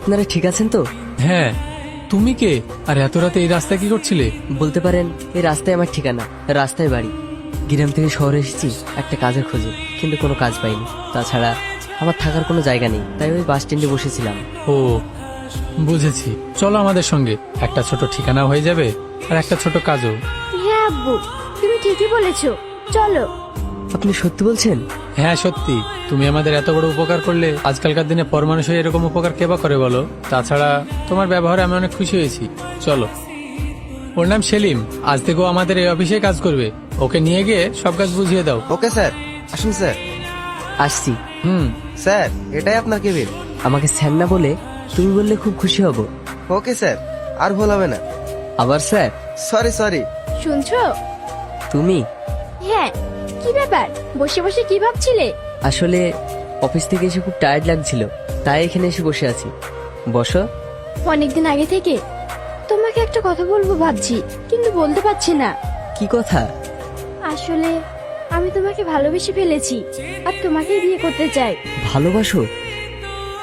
আপনারা ঠিক আছেন তো? হ্যাঁ, তুমি কে আর এত রাতে এই রাস্তায় কি করছিলে? বলতে পারেন এই রাস্তায় আমার ঠিকানা, রাস্তায় বাড়ি। গ্রাম থেকে শহরে এসেছি একটা কাজের খোঁজে, কিন্তু কোনো কাজ পাইনি। তাছাড়া আমার থাকার কোনো জায়গা নেই, তাই ওই বাস স্ট্যান্ডে বসেছিলাম। ও বুঝেছি, চলো আমাদের সঙ্গে, একটা ছোট ঠিকানা হয়ে যাবে আর একটা ছোট কাজও। হ্যাঁ আব্বু, তুমি ঠিকই বলেছো, চলো। আপনি সত্যি বলছেন? হ্যাঁ সত্যি, তুমি আমাদের এত বড় উপকার করলে। আজকালকার দিনে পর মানুষ হয়ে এরকম উপকার কে বা করে বলো? তাছাড়া তোমার ব্যবহারে আমি অনেক খুশি হয়েছি। চলো। ওর নাম সেলিম, আজ থেকে ও আমাদের এই অফিসে কাজ করবে। ওকে নিয়ে গিয়ে সব কাজ বুঝিয়ে দাও। ওকে স্যার, আসুন স্যার। আসছি। স্যার, এটাই আপনার কেবিন। আমাকে স্যার না বলে তুমি বললে খুব খুশি হব। ওকে স্যার, আর ভুল হবে না। আবার স্যার? Sorry sorry. শুনছো? তুমি? হ্যাঁ, কি ব্যাপার, বসে বসে কি ভাবছিলে? আসলে অফিস থেকে এসে খুব টায়ার্ড লাগছিল, তাই এখানে এসে বসে আছি। বসো। অনেকদিন আগে থেকে তোমাকে একটা কথা বলবো ভাবছি, কিন্তু বলতে পারছি না। কি কথা? আসলে আমি তোমাকে ভালোবেসে ফেলেছি, আর তোমাকেই বিয়ে করতে চাই। ভালোবাসো?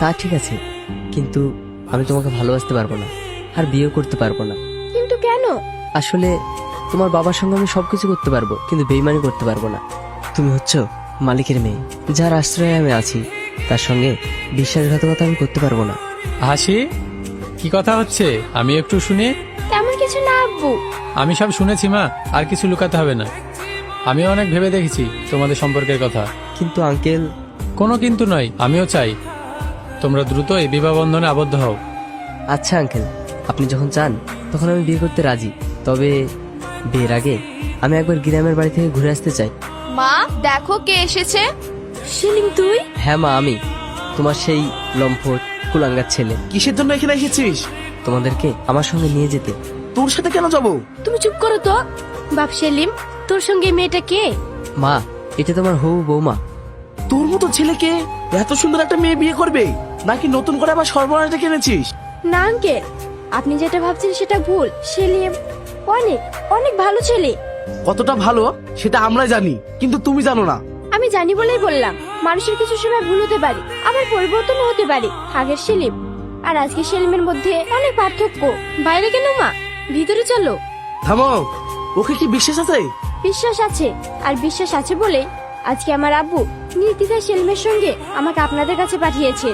তা ঠিক আছে, কিন্তু আমি তোমাকে ভালোবাসতে পারবো না, আর বিয়ে করতে পারবো না। কিন্তু কেন? আসলে তোমার বাবার সঙ্গে আমি সবকিছু করতে পারবো, কিন্তু বেইমানি করতে পারবো না। তুমি হচ্ছ মালিকের মেয়ে, যার আশ্রয়ে আমি আছি, তার সঙ্গে বিশ্বাসঘাতকতা আমি করতে পারবো না। হাসি, কি কথা হচ্ছে আমি একটু শুনি। তেমন কিছু না আব্বু। আমি সব শুনেছি মা, আর কিছু লুকাতে হবে না। আমিও অনেক ভেবে দেখেছি তোমাদের সম্পর্কের কথা। কিন্তু আঙ্কেল। কোনো কিন্তু নয়, আমিও চাই তোমরা দ্রুত এই বিবাহ বন্ধনে আবদ্ধ হও। আচ্ছা আঙ্কেল, আপনি যখন চান তখন আমি বিয়ে করতে রাজি। তবে বিয়ের আগে আমি একবার গ্রামের বাড়ি থেকে ঘুরে আসতে চাই। মা দেখো কে এসেছে। সেলিম তুই? হ্যাঁ মা, আমি তোমার সেই লম্পট কুলাঙ্গার ছেলে। কিসের জন্য এখানে এসেছিস? তোমাদেরকে আমার সঙ্গে নিয়ে যেতে। তোর সাথে কেন যাব? তুমি চুপ করো তো। বাপ সেলিম, তোর সঙ্গে এই মেয়েটা কে? মা, এটা তোমার হবু বৌমা। তোর মতো ছেলেকে এত সুন্দর একটা মেয়ে বিয়ে করবে, নাকি নতুন করে আবার সর্বনাশ ডেকে এনেছিস? না আঙ্কেল, আপনি যেটা ভাবছেন সেটা ভুল। সেলিম অনেক অনেক ভালো ছেলে। কতটা ভালো সেটা আমরা জানি, কিন্তু তুমি জানো না। আমি জানি বলেই বললাম, মানুষের কিছু সময় ভুল হতে পারে, আবার পরিবর্তনও হতে পারে। আগের সেলিম আর আজকের সেলিমের মধ্যে অনেক পার্থক্য। বাইরে কেন মা, ভিতরে চলো। থামো, ওকে কি বিশ্বাস আছে? বিশ্বাস আছে, আর বিশ্বাস আছে বলে আজকে আমার আব্বু নির্দ্বিধায় সেলিমের সঙ্গে আমাকে আপনাদের কাছে পাঠিয়েছে।